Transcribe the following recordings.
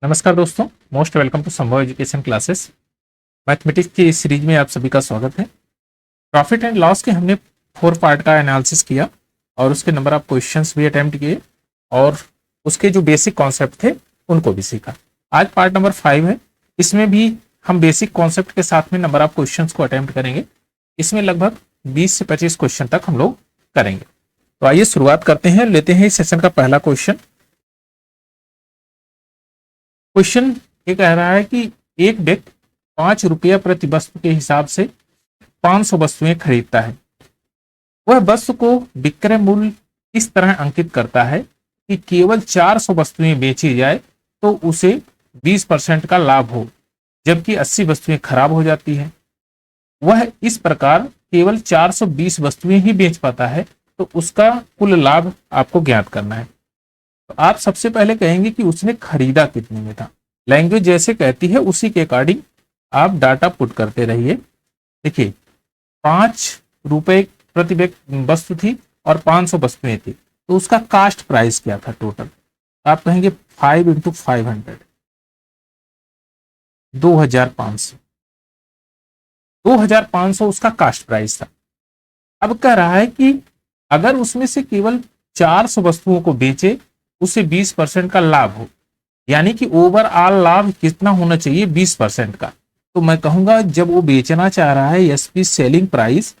नमस्कार दोस्तों, most welcome to संभव एजुकेशन क्लासेस। मैथमेटिक्स की इस सीरीज में आप सभी का स्वागत है। प्रॉफिट एंड लॉस के हमने 4 पार्ट का एनालिसिस किया और उसके नंबर ऑफ क्वेश्चंस भी अटेम्प्ट किए और उसके जो बेसिक कॉन्सेप्ट थे उनको भी सीखा। आज पार्ट नंबर 5 है। इसमें भी हम बेसिक कॉन्सेप्ट के साथ में नंबर ऑफ क्वेश्चंस को अटेम्प्ट करेंगे। इसमें लगभग 20 से 25 क्वेश्चन तक हम लोग करेंगे। तो आइए शुरुआत करते हैं, लेते हैं इस सेशन का पहला क्वेश्चन। क्वेश्चन ये कह रहा है कि एक व्यक्ति 5 रुपया प्रति वस्तु के हिसाब से 500 वस्तुएं खरीदता है। वह वस्तु को विक्रय मूल्य इस तरह अंकित करता है कि केवल 400 वस्तुएं बेची जाए तो उसे 20% का लाभ हो, जबकि 80 वस्तुएं खराब हो जाती हैं। वह इस प्रकार केवल 420 वस्तुएं ही बेच पाता है, तो उसका कुल लाभ आपको ज्ञात करना है। तो आप सबसे पहले कहेंगे कि उसने खरीदा कितने में था। लैंग्वेज जैसे कहती है उसी के अकॉर्डिंग आप डाटा पुट करते रहिए। देखिए, 5 रुपए प्रति वस्तु थी और 500 वस्तुएं थी, तो उसका कास्ट प्राइस क्या था टोटल। आप कहेंगे 5 इंटू 500, 2500। 2500 उसका कास्ट प्राइस था। अब कह रहा है कि अगर उसमें से केवल 400 वस्तुओं को बेचे उसे 20% का लाभ हो, यानी कि ओवरऑल लाभ कितना होना चाहिए, 20% का। तो मैं कहूंगा जब वो बेचना चाह रहा है, एसपी सेलिंग प्राइस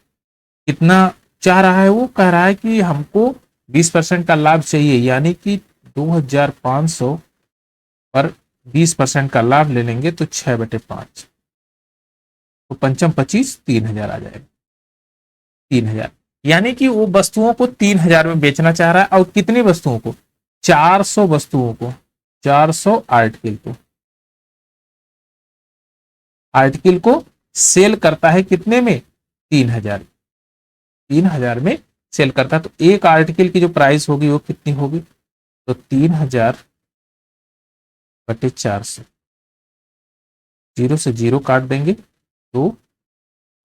कितना चाह रहा है, वो कह रहा है कि हमको 20% का लाभ चाहिए, यानी कि 2500 पर 20% का लाभ ले लेंगे तो 6/5, तो 5 25 3000 आ जाएगा। 3000 यानी कि वो वस्तुओं को 3000 में बेचना चाह रहा है। और कितनी वस्तुओं को? 400 वस्तुओं को, 400 आर्टिकल को सेल करता है कितने में? 3000 में सेल करता है। तो एक आर्टिकल की जो प्राइस होगी वो कितनी होगी? तो 3000/400, 0 से 0 काट देंगे तो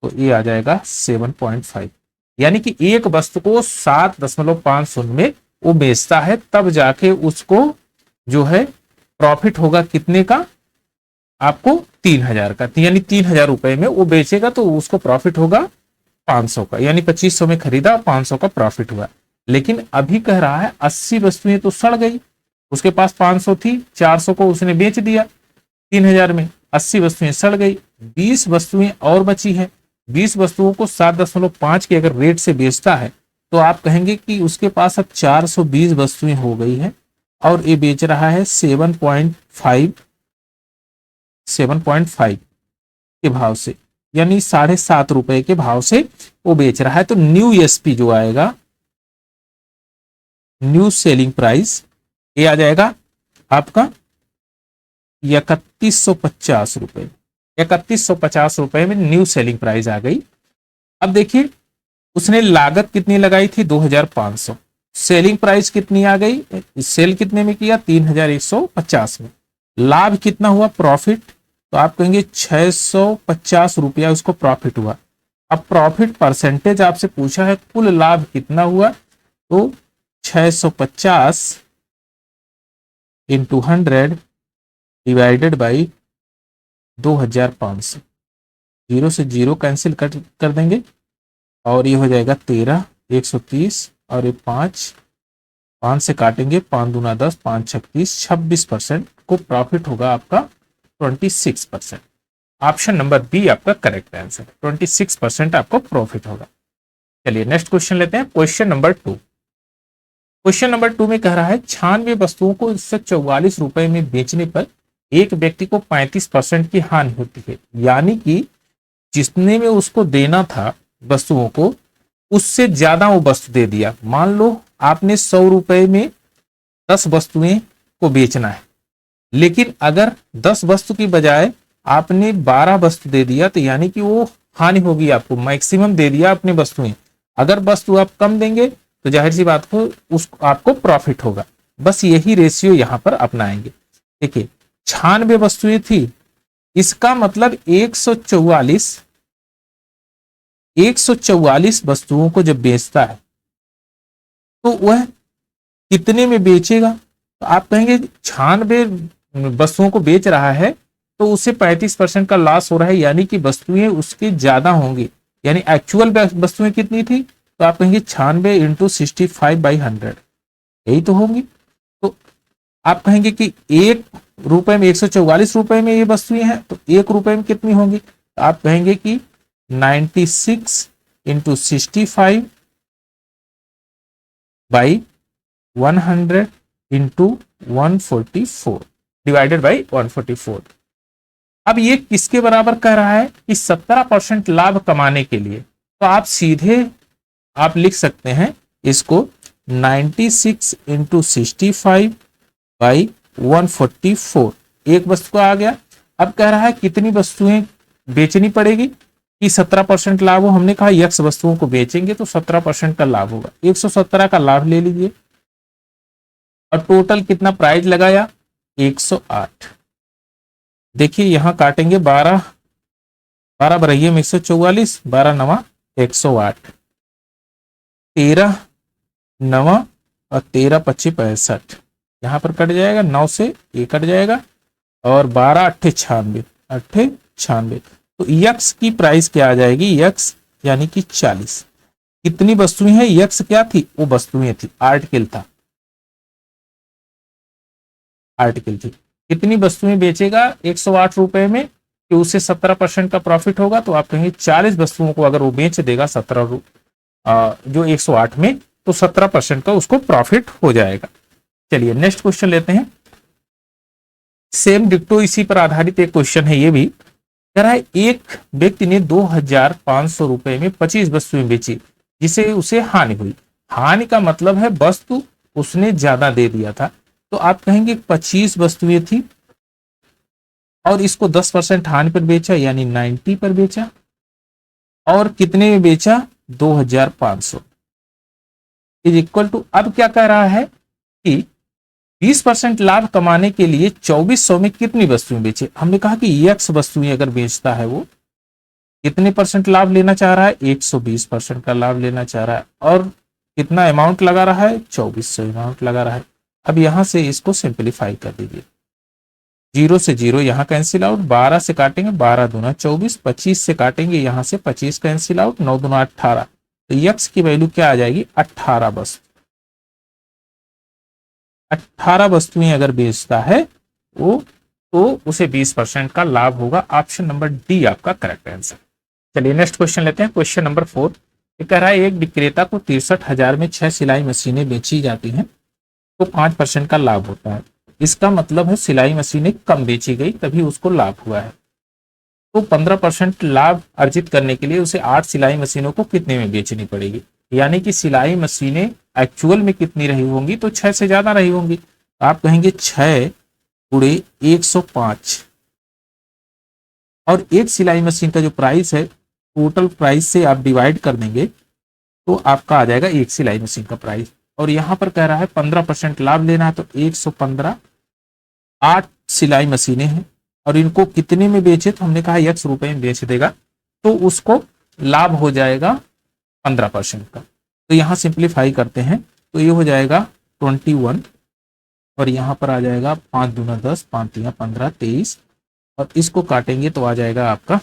ये आ जाएगा 7.5। यानी कि एक वस्तु को 7.50 में वो बेचता है, तब जाके उसको जो है प्रॉफिट होगा कितने का? आपको 3000 का। यानी 3000 रुपए में वो बेचेगा तो उसको प्रॉफिट होगा 500 का, यानी 2500 में खरीदा, 500 का प्रॉफिट हुआ। लेकिन अभी कह रहा है 80 वस्तुएं तो सड़ गई। उसके पास 500 थी, 400 को उसने बेच दिया 3000 में, 80 वस्तुएं सड़ गई, 20 वस्तुएं और बची है। 20 वस्तुओं को 7.5 के अगर रेट से बेचता है तो आप कहेंगे कि उसके पास अब 420 वस्तुएं हो गई है और ये बेच रहा है 7.5 के भाव से, यानी 7.5 रुपए के भाव से वो बेच रहा है। तो न्यू एसपी जो आएगा, न्यू सेलिंग प्राइस, ये आ जाएगा आपका 3150 रुपए। 3150 रुपए में न्यू सेलिंग प्राइस आ गई। अब देखिए उसने लागत कितनी लगाई थी? 2500। सेलिंग प्राइस कितनी आ गई? सेल कितने में किया? 3150 में। लाभ कितना हुआ? प्रॉफिट, तो आप कहेंगे 650 रुपया उसको प्रॉफिट हुआ। अब प्रॉफिट परसेंटेज आपसे पूछा है, कुल लाभ कितना हुआ? तो 650 इंटू 100 डिवाइडेड बाई 2500, 0 से 0 कैंसिल कर देंगे और ये हो जाएगा 13, 130 और ये 5 से काटेंगे, 5 दूना 10, 5 छक 30, 26% को प्रॉफिट होगा आपका 26%। ऑप्शन नंबर बी आपका करेक्ट आंसर, 26% आपको प्रॉफिट होगा। चलिए नेक्स्ट क्वेश्चन लेते हैं, क्वेश्चन नंबर 2। क्वेश्चन नंबर 2 में कह रहा है 96 वस्तुओं को 144 रुपए में बेचने पर एक व्यक्ति को 35% की हानि होती है। यानी कि जितने में उसको देना था वस्तुओं को, उससे ज्यादा वो वस्तु दे दिया। मान लो आपने 100 रुपए में 10 वस्तुएं को बेचना है, लेकिन अगर 10 वस्तु की बजाय आपने 12 वस्तु दे दिया, तो यानी कि वो हानि होगी आपको, मैक्सिमम दे दिया आपने वस्तुएं। अगर वस्तु आप कम देंगे तो जाहिर सी बात को आपको प्रॉफिट होगा। बस यही रेशियो यहां पर अपनाएंगे। देखिए 96 वस्तुएं थी, इसका मतलब 144 वस्तुओं को जब बेचता है तो वह कितने में बेचेगा? तो आप कहेंगे 96 वस्तुओं को बेच रहा है तो उसे 35% का लॉस हो रहा है, यानी कि वस्तुएं उसके ज्यादा होंगी। यानी एक्चुअल वस्तुएं कितनी थी, तो आप कहेंगे 96 इंटू 65/100, यही तो होंगी। तो आप कहेंगे कि 1 रुपए में 144 रुपए में ये वस्तुएं हैं, तो 1 रुपए में कितनी होंगी, तो आप कहेंगे कि 96 इंटू 65/100 इंटू 144 डिवाइडेड बाई 144। अब ये किसके बराबर कह रहा है कि 17% लाभ कमाने के लिए, तो आप सीधे आप लिख सकते हैं इसको 96 इंटू 65/144, एक वस्तु का आ गया। अब कह रहा है कितनी वस्तुएं बेचनी पड़ेगी कि 17% लाभ हो। हमने कहा यक्स वस्तुओं को बेचेंगे तो 17% का लाभ होगा, 117 का लाभ ले लीजिए और टोटल कितना प्राइस लगाया 108। देखिए यहां काटेंगे 12 बरहिए में 144, 12 नवा 108, 13 नवा और 13 25 65, यहां पर कट जाएगा, 9 से ये कट जाएगा और 12 8 96। तो यक्स की प्राइस क्या आ जाएगी, यक्स यानी कि 40। कितनी वस्तुएं हैं, यक्स क्या थी, वो वस्तुएं थी, आर्टिकल था, आर्टिकल थी। कितनी वस्तुएं बेचेगा 108 रुपए में कि उसे 17% का प्रॉफिट होगा, तो आप कहेंगे 40 वस्तुओं को अगर वो बेच देगा 17 जो 108 में, तो 17% का उसको प्रॉफिट हो जाएगा। चलिए नेक्स्ट क्वेश्चन लेते हैं। सेम डिक्टो इसी पर आधारित एक क्वेश्चन है, ये भी कह रहा है एक व्यक्ति ने 2500 रुपए में 25 वस्तुएं बेची जिसे उसे हानि हुई। हानि का मतलब है वस्तु उसने ज्यादा दे दिया था, तो आप कहेंगे 25 वस्तुएं थी और इसको 10% हानि पर बेचा यानी 90 पर बेचा, और कितने में बेचा 2500 इज इक्वल टू, अब क्या कह रहा है कि 20% लाभ कमाने के लिए 2400 में कितनी वस्तुएं बेचे। हमने कहा कि यक्स वस्तुएं अगर बेचता है वो कितने परसेंट लाभ लेना चाह रहा है, 120% का लाभ लेना चाह रहा है, और कितना अमाउंट लगा रहा है 2400 अमाउंट लगा रहा है। अब यहां से इसको सिंप्लीफाई कर दीजिए, 0 से 0 यहां कैंसिल आउट, 12 से काटेंगे 12 दूना 24, 25 से काटेंगे यहां से 25 कैंसिल आउट, 9 दूना 18, तो यक्स की वैल्यू क्या आ जाएगी 18 वस्तु। 18 वस्तुएं अगर बेचता है वो, तो उसे 20% का लाभ होगा। ऑप्शन नंबर डी आपका करेक्ट आंसर। चलिए नेक्स्ट क्वेश्चन लेते हैं, क्वेश्चन नंबर 4। ये कह रहा है एक विक्रेता को 63,000 में 6 सिलाई मशीनें बेची जाती हैं तो 5% का लाभ होता है। इसका मतलब है सिलाई मशीनें कम बेची गई तभी उसको लाभ हुआ है। तो 15% लाभ अर्जित करने के लिए उसे 8 सिलाई मशीनों को कितने में बेचनी पड़ेगी, यानी कि सिलाई मशीनें एक्चुअल में कितनी रही होंगी, तो 6 से ज्यादा रही होंगी। तो आप कहेंगे 6 गुणे 105, और एक सिलाई मशीन का जो प्राइस है टोटल प्राइस से आप डिवाइड कर देंगे तो आपका आ जाएगा एक सिलाई मशीन का प्राइस। और यहां पर कह रहा है 15% लाभ लेना है, तो 115, 8 सिलाई मशीनें हैं और इनको कितने में बेचे, तो हमने कहा x रुपए में बेच देगा तो उसको लाभ हो जाएगा 15% का। तो यहां सिंप्लीफाई करते हैं तो ये हो जाएगा 21, और यहां पर आ जाएगा 5 दूना 10, 5 तिया 15, 23, और इसको काटेंगे तो आ जाएगा आपका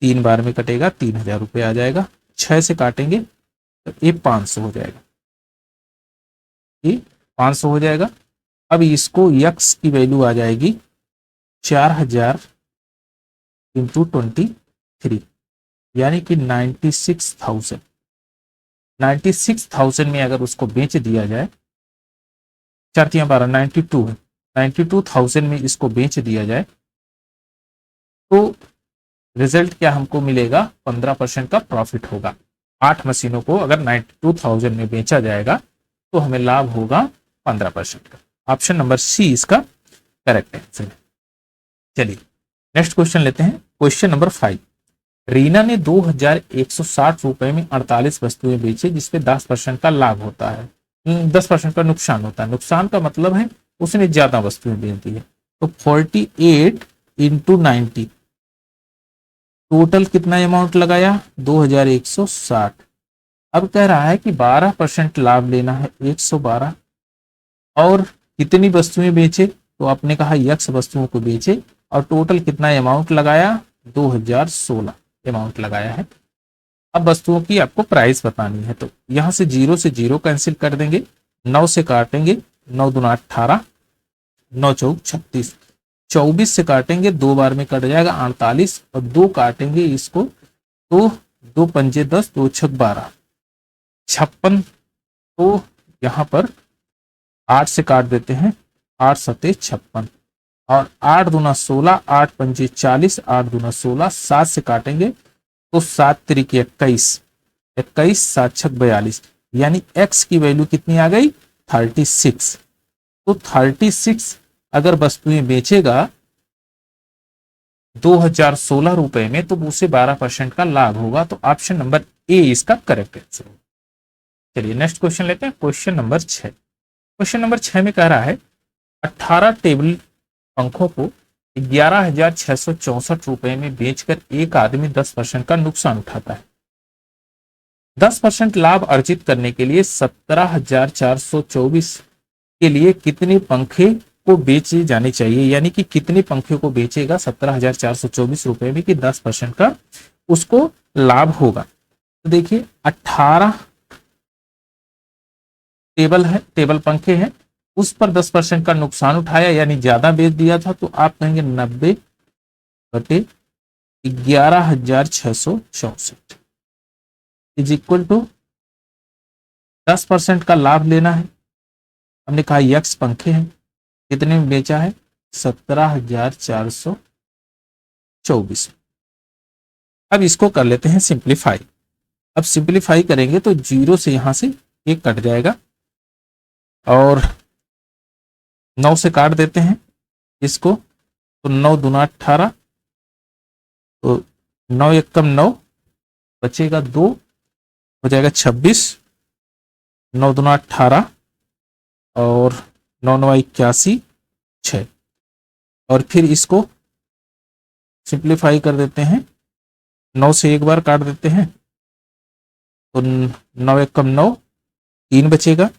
3 बार में कटेगा 3000 रुपये आ जाएगा। 6 से काटेंगे तो ये 500 हो जाएगा, ये 500 हो जाएगा। अब इसको यक्स की वैल्यू आ जाएगी 4000 इंटू 23, यानी कि 96,000 में अगर उसको बेच दिया जाए, 4 तिया 12, 92 है, 92,000 में इसको बेच दिया जाए तो रिजल्ट क्या हमको मिलेगा, 15% का प्रॉफिट होगा। 8 मशीनों को अगर 92,000 में बेचा जाएगा तो हमें लाभ होगा 15% का। ऑप्शन नंबर सी इसका करेक्ट आंसर है। चलिए नेक्स्ट क्वेश्चन लेते हैं, क्वेश्चन नंबर 5। रीना ने 2160 रुपए में 48 वस्तुएं बेची जिसपे 10% का लाभ होता है, 10% का नुकसान होता है। नुकसान का मतलब है उसने ज्यादा वस्तुएं बेच दी है। तो 48 इंटू 90, टोटल कितना अमाउंट लगाया 2160। अब कह रहा है कि 12% लाभ लेना है 112, और कितनी वस्तुएं बेचे, तो आपने कहा यक्स वस्तुओं को बेचे और टोटल कितना अमाउंट लगाया, 2016 अमाउंट लगाया है। अब वस्तुओं की आपको प्राइस बतानी है, तो यहां से 0 कैंसिल कर देंगे, 9 से काटेंगे, 9 दूना 18, 9 चौक 36, 24 से काटेंगे, 2 बार में कट जाएगा 48 और 2 काटेंगे इसको तो 2 पंजे 10, 2 छक 12, 56। तो यहाँ पर 8 से काट देते हैं, 8 सते 56 और 8 दूना 16, 8 पंजे 40, 8 दूना 16, 7 से काटेंगे तो 7 तिरिके 21, 21 7 छक 42, यानी x की वैल्यू कितनी आ गई, 36। तो 36 अगर वस्तुएं बेचेगा 2016 रुपए में तो उसे 12% का लाभ होगा। तो ऑप्शन नंबर ए इसका करेक्ट आंसर होगा। चलिए नेक्स्ट क्वेश्चन लेते हैं, क्वेश्चन नंबर 6। क्वेश्चन नंबर 6 में कह रहा है 18 टेबल पंखों को 11,664 रुपए में बेचकर एक आदमी 10% का नुकसान उठाता है। 10% लाभ अर्जित करने के लिए 17,424 के लिए कितने पंखे को बेचे जाने चाहिए, यानी कि कितने पंखे को बेचेगा 17,424 रुपए में कि 10% का उसको लाभ होगा। तो देखिए 18 टेबल पंखे हैं, उस पर 10% का नुकसान उठाया यानी ज्यादा बेच दिया था, तो आप कहेंगे 90 बटे 11,664 इज इक्वल टू 10% का लाभ लेना है। हमने कहा यक्स पंखे हैं, कितने में बेचा है, 17,424। अब इसको कर लेते हैं सिंप्लीफाई। अब सिंप्लीफाई करेंगे तो 0 से यहां से 1 कट जाएगा और 9 से काट देते हैं इसको, तो 9 दूना 18, तो 9 एक कम 9 बचेगा 2, हो जाएगा 26, 9 दूना 18 और 9 9 81 6, और फिर इसको सिंप्लीफाई कर देते हैं, 9 से एक बार काट देते हैं तो 9 एक कम 9, 3 बचेगा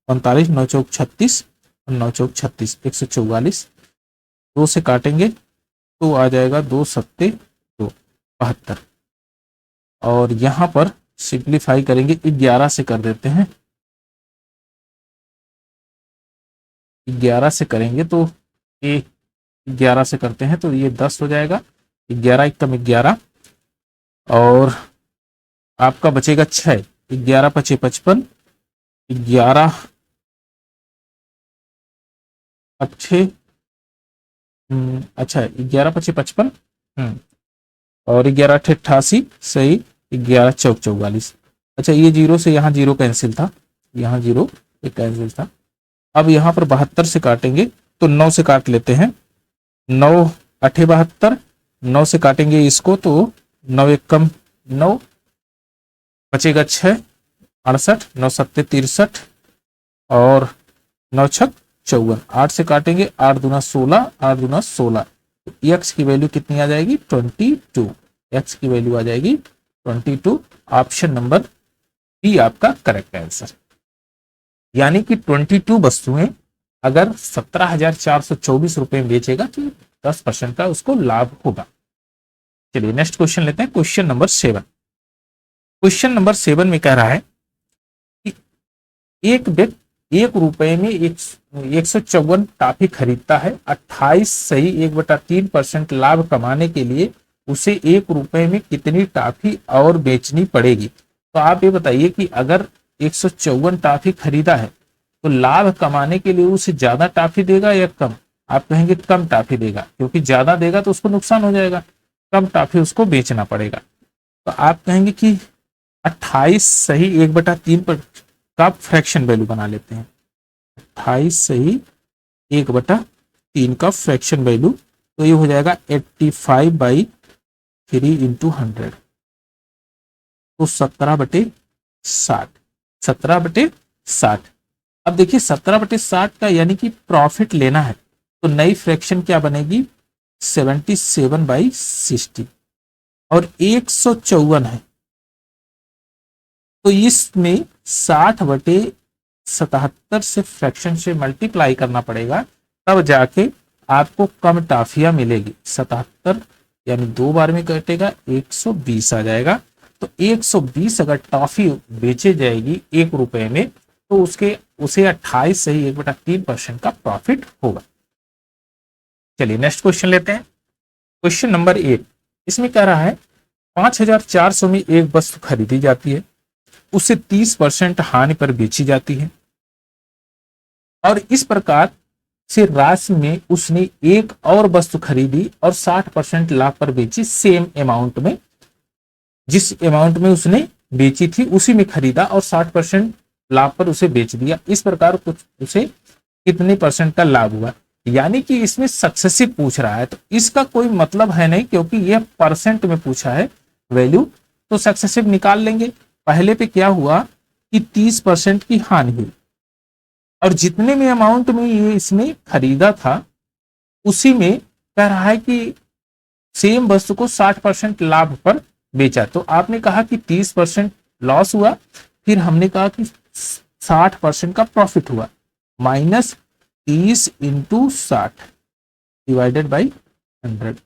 45, 9 चौक 36 और 9 चौक 36, 144, 2 से काटेंगे तो आ जाएगा 2 सत्ते 2 72, और यहां पर सिंप्लीफाई करेंगे 11 से कर देते हैं, 11 से करेंगे तो ये 11 से करते हैं तो ये 10 हो जाएगा, 11 एक कम 11 और आपका बचेगा 6, 11 पचे 55, 11 अच्छे अच्छा 11 पचे 55 और 11 अठे 88 सही, 11 चौक 44। अच्छा ये 0 से यहाँ 0 कैंसिल था, यहाँ 0 एक कैंसिल था। अब यहाँ पर 72 से काटेंगे तो 9 से काट लेते हैं, 9 अठे 72, 9 से काटेंगे इसको तो 9 एक कम 9 बचेगा 6 68, 9 सत्ते 63 और 9 छक 54, 8 से काटेंगे 8 दूना 16, 8 दूना 16, एक्स की वैल्यू कितनी आ जाएगी 22, एक्स की वैल्यू आ जाएगी 22। ऑप्शन नंबर बी आपका करेक्ट आंसर, यानी कि 22 वस्तुएं अगर 17,424 रुपए में बेचेगा तो 10% का उसको लाभ होगा। चलिए नेक्स्ट क्वेश्चन लेते हैं, क्वेश्चन नंबर 7। क्वेश्चन नंबर 7 में कह रहा है कि एक व्यक्ति 1 रुपए में 154 टाफी खरीदता है, 28 सही 1/3% लाभ कमाने के लिए उसे 1 रुपए में कितनी टाफी और बेचनी पड़ेगी। तो आप ये बताइए कि अगर 154 टाफी खरीदा है तो लाभ कमाने के लिए उसे ज्यादा टाफी देगा या कम। आप कहेंगे कम टाफी देगा, क्योंकि ज्यादा देगा तो उसको नुकसान हो जाएगा, कम टाफी उसको बेचना पड़ेगा। तो आप कहेंगे कि 28 सही 1/3 पर का फ्रैक्शन वैल्यू बना लेते हैं, 28 सही 1/3 का फ्रैक्शन वैल्यू, तो ये हो जाएगा 85/3 इंटू 100, तो 17/60, 17/60। अब देखिए 17/60 का यानी कि प्रॉफिट लेना है, तो नई फ्रैक्शन क्या बनेगी 77/60 और 154 है, तो इसमें 60/77 से फ्रैक्शन से मल्टीप्लाई करना पड़ेगा, तब जाके आपको कम टाफिया मिलेगी। 77 यानी 2 बार में कटेगा, 120 आ जाएगा। तो 120 अगर टॉफी बेचे जाएगी 1 रुपए में, तो उसे 28 से ही 1/3% का प्रॉफिट होगा। चलिए नेक्स्ट क्वेश्चन लेते हैं। क्वेश्चन नंबर 8, इसमें कह रहा है 5400 में एक वस्तु खरीदी जाती है, उसे 30% हानि पर बेची जाती है, और इस प्रकार से राशि में उसने एक और वस्तु खरीदी और 60% लाभ पर बेची। सेम अमाउंट में, जिस अमाउंट में उसने बेची थी उसी में खरीदा और 60% लाभ पर उसे बेच दिया। इस प्रकार कुछ उसे कितने परसेंट का लाभ हुआ। यानी कि इसमें सक्सेसिव पूछ रहा है, तो इसका कोई मतलब है नहीं, क्योंकि यह परसेंट में पूछा है वैल्यू, तो सक्सेसिव निकाल लेंगे। पहले पे क्या हुआ कि 30% की हानि हुई, और जितने में अमाउंट में ये इसने खरीदा था उसी में कह रहा है कि सेम वस्तु को 60% लाभ पर बेचा। तो आपने कहा कि 30% लॉस हुआ, फिर हमने कहा कि 60% का प्रॉफिट हुआ, माइनस 30 इंटू 60 डिवाइडेड बाई 100।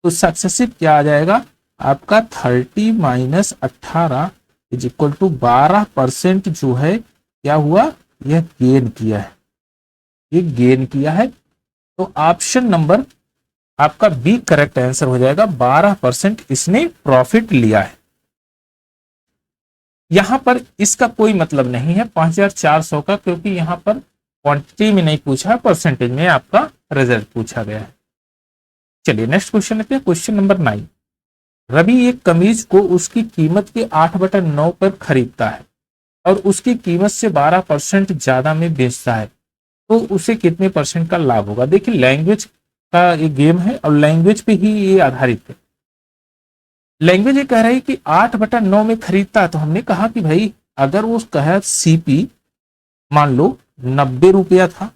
तो सक्सेसिव क्या आ जाएगा आपका 30 माइनस 18 इज इक्वल टू 12% जो है क्या हुआ, यह गेन किया है, ये गेन किया है। तो ऑप्शन नंबर आपका बी करेक्ट आंसर हो जाएगा। 12% इसने प्रॉफिट लिया है। यहां पर इसका कोई मतलब नहीं है 5400 का, क्योंकि यहां पर क्वांटिटी में नहीं पूछा है, परसेंटेज में आपका रिजल्ट पूछा गया है। चलिए नेक्स्ट क्वेश्चन लेते हैं। क्वेश्चन नंबर 9, रवि एक कमीज को उसकी कीमत के 8/9 पर खरीदता है और उसकी कीमत से 12% ज्यादा में बेचता है, तो उसे कितने परसेंट का लाभ होगा। देखिए लैंग्वेज का एक गेम है और लैंग्वेज पे ही ये आधारित है। लैंग्वेज ये कह रही है कि 8/9 में खरीदता है, तो हमने कहा कि भाई अगर वो कहे सीपी मान लो 90 रुपया था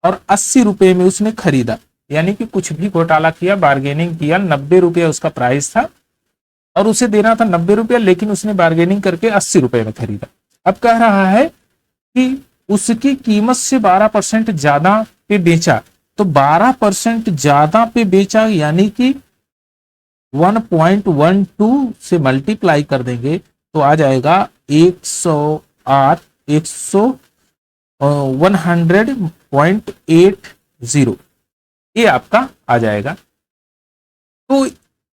और 80 रुपये में उसने खरीदा, यानी कि कुछ भी घोटाला किया, बार्गेनिंग किया, 90 रुपया उसका प्राइस था और उसे देना था 90 रुपया, लेकिन उसने बार्गेनिंग करके 80 रुपये में खरीदा। अब कह रहा है कि उसकी कीमत से 12% ज्यादा पे बेचा, तो 12% ज्यादा पे बेचा यानी कि 1.12 से मल्टीप्लाई कर देंगे तो आ जाएगा 108 100.80, ये आपका आ जाएगा। तो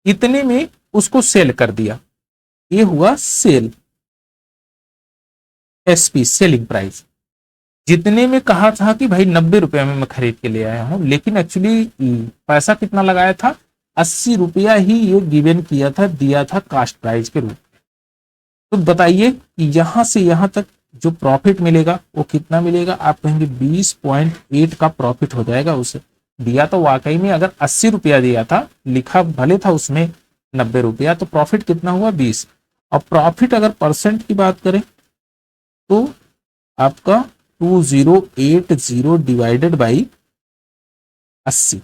इतने में उसको सेल कर दिया, ये हुआ सेल, एसपी सेलिंग प्राइस। जितने में कहा था कि भाई 90 रुपए में मैं खरीद के ले आया हूं, लेकिन एक्चुअली पैसा कितना लगाया था, 80 रुपया ही ये गिवन किया था, दिया था कास्ट प्राइस के रूप में। तो बताइए कि यहां से यहां तक जो प्रॉफिट मिलेगा वो कितना मिलेगा। आप कहेंगे 20.8 का प्रॉफिट हो जाएगा। उसे दिया तो वाकई में अगर 80 रुपया दिया था, लिखा भले था उसमें 90 रुपया, तो प्रॉफिट कितना हुआ 20। और प्रॉफिट अगर परसेंट की बात करें तो आपका 2080 डिवाइडेड बाई 80,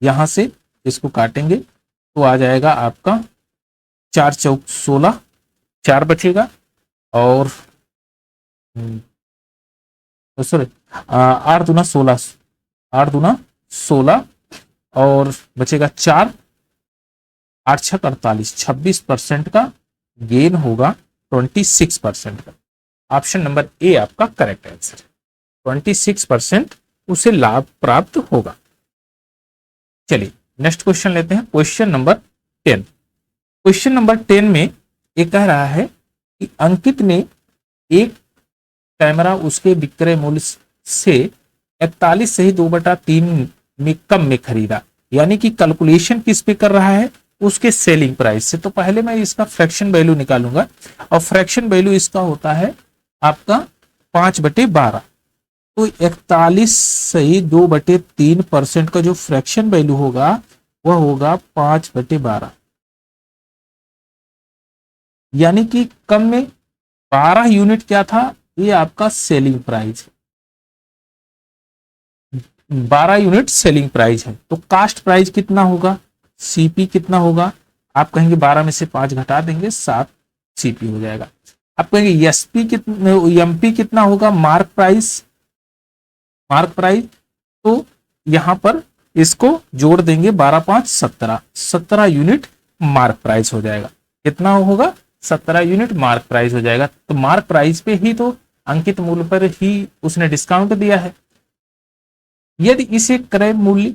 यहां से इसको काटेंगे तो आ जाएगा आपका 4 चौक 16, 4 बचेगा और सॉरी 8 दूना 16, 8 दूना 16 और बचेगा 4, 8 छक 48, 26% का गेन होगा 26% का। ऑप्शन नंबर ए आपका करेक्ट आंसर, 26% उसे लाभ प्राप्त होगा। चलिए नेक्स्ट क्वेश्चन लेते हैं। Question number 10। क्वेश्चन नंबर 10 में ये कह रहा है कि अंकित ने एक कैमरा उसके विक्रय मूल्य से 41 से ही 2/3 में कम में खरीदा, यानी कि कैलकुलेशन किस पे कर रहा है, उसके सेलिंग प्राइस से। तो पहले मैं इसका फ्रैक्शन वैल्यू निकालूंगा, और फ्रैक्शन वैल्यू इसका होता है आपका 5/12। तो 41 से ही 2/3% का जो फ्रैक्शन वैल्यू होगा वह होगा 5/12, यानी कि कम में 12 यूनिट क्या था, ये आपका selling price, 12 unit selling price है। तो कास्ट प्राइस कितना होगा, सीपी कितना होगा, आप कहेंगे 12 में से 5 घटा देंगे 7 सीपी हो जाएगा। आप कहेंगे एसपी कितना, एमपी कितना होगा, मार्क प्राइस, तो यहां पर इसको जोड़ देंगे 12 5 17, 17 यूनिट मार्क प्राइस हो जाएगा। कितना होगा? 17 यूनिट मार्क प्राइस हो जाएगा। तो मार्क प्राइस पे ही तो अंकित मूल्य पर ही उसने डिस्काउंट दिया है। यदि इसे क्रय मूल्य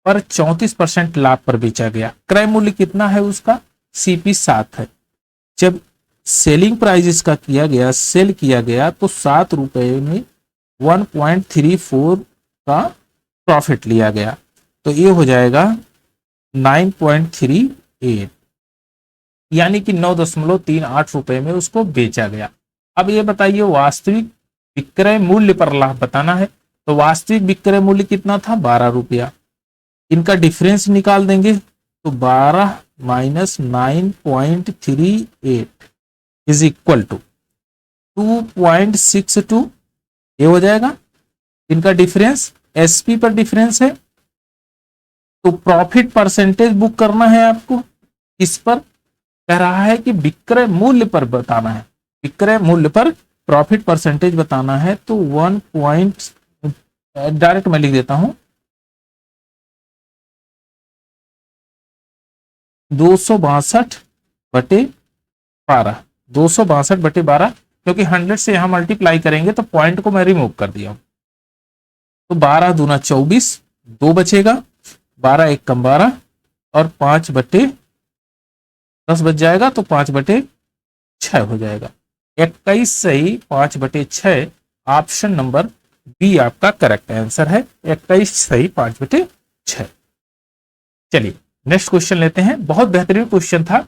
पर 34% लाभ पर बेचा गया, क्रय मूल्य कितना है उसका? सीपी 7 है। जब सेलिंग प्राइस इसका किया गया, सेल किया गया, तो 7 रुपए में 1.34 का प्रॉफिट लिया गया। तो ये हो जाएगा 9.38, यानी कि 9.38 रुपए में उसको बेचा गया। अब ये बताइए वास्तविक विक्रय मूल्य पर लाभ बताना है। तो वास्तविक विक्रय मूल्य कितना था? 12 रुपया। इनका डिफरेंस निकाल देंगे तो 12 माइनस 9.38 इज इक्वल टू 2.62। ये हो जाएगा इनका डिफरेंस। एसपी पर डिफरेंस है, तो प्रॉफिट परसेंटेज बुक करना है आपको। इस पर कह रहा है कि विक्रय मूल्य पर बताना है, विक्रय मूल्य पर प्रॉफिट परसेंटेज बताना है। तो 1 पॉइंट डायरेक्ट मैं लिख देता हूं 262/12, 262/12, क्योंकि 100 से यहां मल्टीप्लाई करेंगे तो पॉइंट को मैं रिमूव कर दिया हूं। तो 12 दूना 24, 2 बचेगा, 12 एक कम 12 और 5/10 बच जाएगा, तो 5/6 हो जाएगा। 21 सही 5/6, ऑप्शन नंबर बी आपका करेक्ट आंसर है। 21 सही 5/6। चलिए नेक्स्ट क्वेश्चन लेते हैं। बहुत बेहतरीन क्वेश्चन था।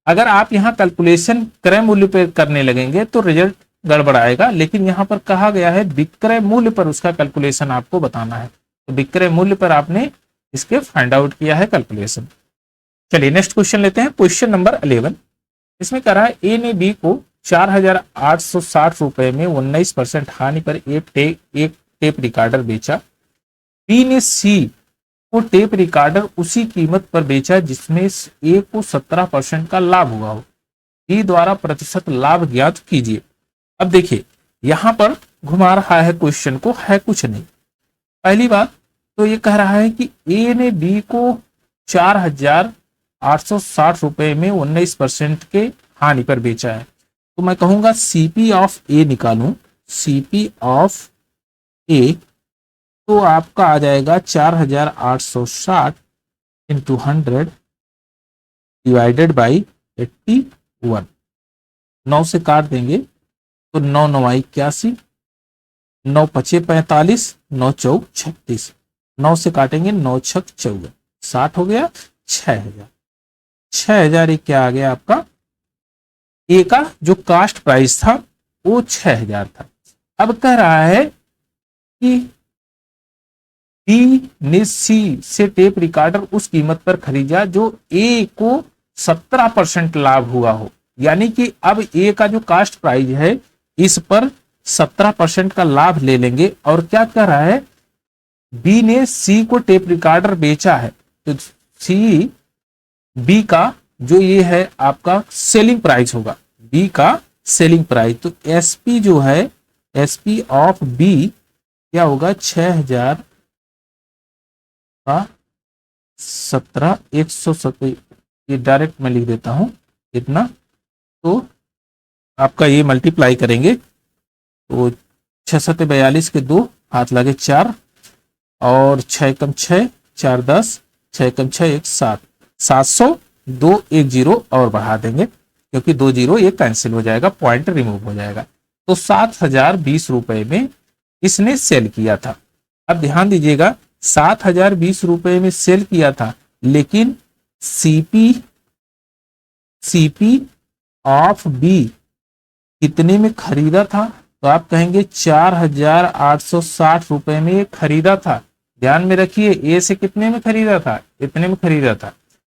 अगर आप यहां कैलकुलेशन क्रय मूल्य पे करने लगेंगे तो रिजल्ट गड़बड़ाएगा, लेकिन यहां पर कहा गया है विक्रय मूल्य पर उसका कैलकुलेशन आपको बताना है। तो विक्रय मूल्य पर आपने इसके फाइंड आउट किया है कैलकुलेशन। चलिए नेक्स्ट क्वेश्चन लेते हैं। Question number 11। इसमें कह रहा है ए ने बी को 4,860 रुपए में 19% हानि पर एक टेप रिकॉर्डर बेचा। बी ने सी को टेप रिकॉर्डर उसी कीमत पर बेचा जिसमें ए को 17% का लाभ हुआ हो। बी द्वारा प्रतिशत लाभ ज्ञात कीजिए। अब देखिए यहां पर घुमा रहा है क्वेश्चन को, है कुछ नहीं। पहली बात तो ये कह रहा है कि ए ने बी को 4,860 रुपए में 19% के हानि पर बेचा है। तो मैं कहूंगा सीपी ऑफ ए निकालूं। सीपी ऑफ ए तो आपका आ जाएगा 4,860 इंटू 100 डिवाइडेड बाई 81। 9 से काट देंगे तो 9 9 81, 9 5 45, 9 चौक 36, 9 से काटेंगे 9 छक 14, 60 हो गया। 6,000, 6,000 ये क्या आ गया आपका? ए का जो कास्ट प्राइस था वो 6,000 था। अब कह रहा है कि बी ने सी से टेप रिकॉर्डर उस कीमत पर खरीदा जो ए को 17% लाभ हुआ हो। यानी कि अब ए का जो कास्ट प्राइस है इस पर 17% का लाभ ले लेंगे। और क्या कह रहा है? बी ने सी को टेप रिकॉर्डर बेचा है, तो सी बी का जो ये है आपका सेलिंग प्राइस होगा, बी का सेलिंग प्राइस। तो एसपी जो है, एसपी ऑफ बी क्या होगा? 6,000 का 17, 170, ये डायरेक्ट मैं लिख देता हूं इतना। तो आपका ये मल्टीप्लाई करेंगे तो 6 7 42 के 2 हाथ लगे 4 और 6 कम 6 4 10, 6 कम 6 1 7, 700, 2 1 0 और बढ़ा देंगे क्योंकि 2 0 ये कैंसिल हो जाएगा, पॉइंट रिमूव हो जाएगा। तो 7,020 रुपए में इसने सेल किया था। अब ध्यान दीजिएगा 7,020 रुपए में सेल किया था, लेकिन सीपी ऑफ बी कितने में खरीदा था? तो आप कहेंगे 4,860 रुपए में ये खरीदा था। ध्यान में रखिए ए से कितने में खरीदा था? इतने में खरीदा था।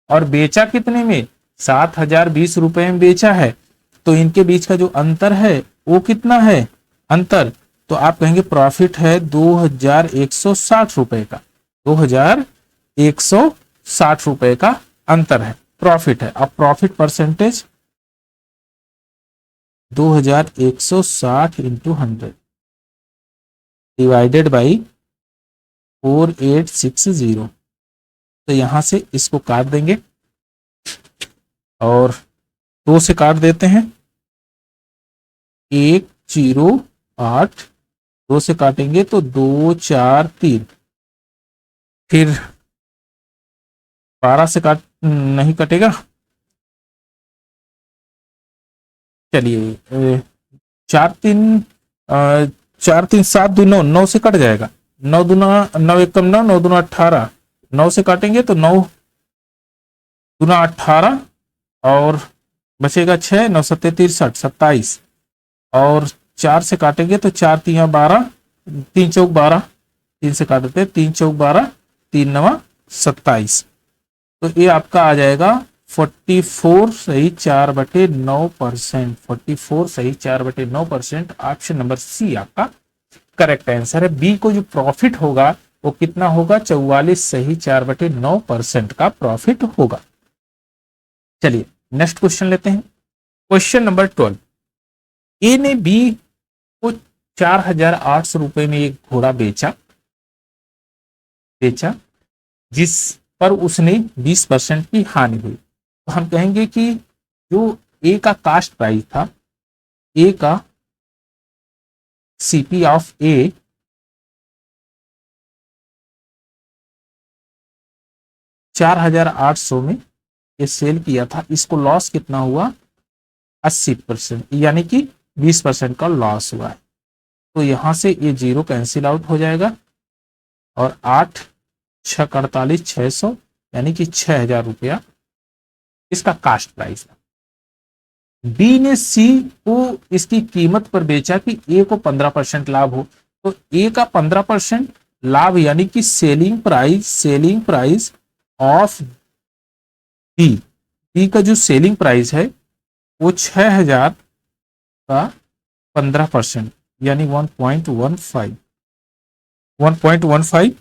और बेचा कितने में? 7,020 रुपए में बेचा है। तो इनके बीच का जो अंतर है वो कितना है अंतर? तो आप कहेंगे प्रॉफिट है 2,160 रुपए का, 2,160 रुपए का अंतर है, प्रॉफिट है। अब profit percentage 2,160 into 100 divided by 4860। तो यहां से इसको काट देंगे और 2 से काट देते हैं, 108, 2 से काटेंगे तो 2 4 3, फिर 12 से काट नहीं कटेगा, चलिए 4 3 4 3 7 2 9, 9 से कट जाएगा, 9 दूना 9 1 9, 9 दूना 18, 9 से काटेंगे तो 9 दूना 18 और बचेगा 6, 9 7 63 27, और 4 से काटेंगे तो 4 3 12, 3 चौक 12, 3 से काटते हैं 3 चौक 12, 3 9 27। तो ये आपका आ जाएगा 44 सही 4/9%, 44 सही 4/9%। ऑप्शन नंबर सी आपका करेक्ट आंसर है। बी को जो प्रॉफिट होगा वो कितना होगा, 44 सही 4/9% का प्रॉफिट होगा। चलिए नेक्स्ट क्वेश्चन लेते हैं। क्वेश्चन नंबर 12, ए ने बी को 4800 रुपए में एक घोड़ा बेचा जिस पर उसने 20% की हानि हुई। तो हम कहेंगे कि जो ए का कास्ट प्राइस था, ए का सीपी ऑफ ए 4800 में ये सेल किया था, इसको लॉस कितना हुआ, 80%, यानी कि 20% का लॉस हुआ है। तो यहां से ये 0 कैंसिल आउट हो जाएगा और 8 6 48 600, यानी कि 6000 रुपया इसका कास्ट प्राइस था। बी ने सी को इसकी कीमत पर बेचा कि ए को 15% लाभ हो। तो ए का 15% लाभ यानी कि सेलिंग प्राइस ऑफ बी का जो सेलिंग प्राइस है वो 6000 का 15% यानी 1.15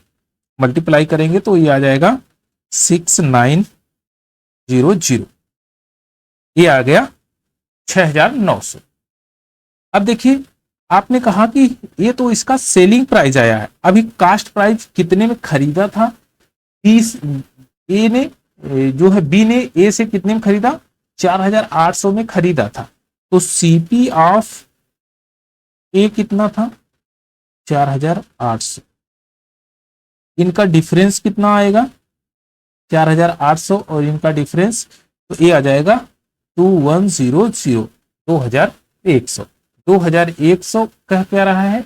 मल्टीप्लाई करेंगे तो ये आ जाएगा 6900, ये आ गया 6900। अब देखिए आपने कहा कि ये तो इसका सेलिंग प्राइस आया है, अभी कास्ट प्राइस कितने में खरीदा था, 30, ए ने जो है बी ने ए से कितने में खरीदा, 4800 में खरीदा था। तो सीपी ऑफ ए कितना था, 4800, इनका डिफरेंस कितना आएगा, 4800 और इनका डिफरेंस, तो ये आ जाएगा 2100, 2100 कह क्या रहा है,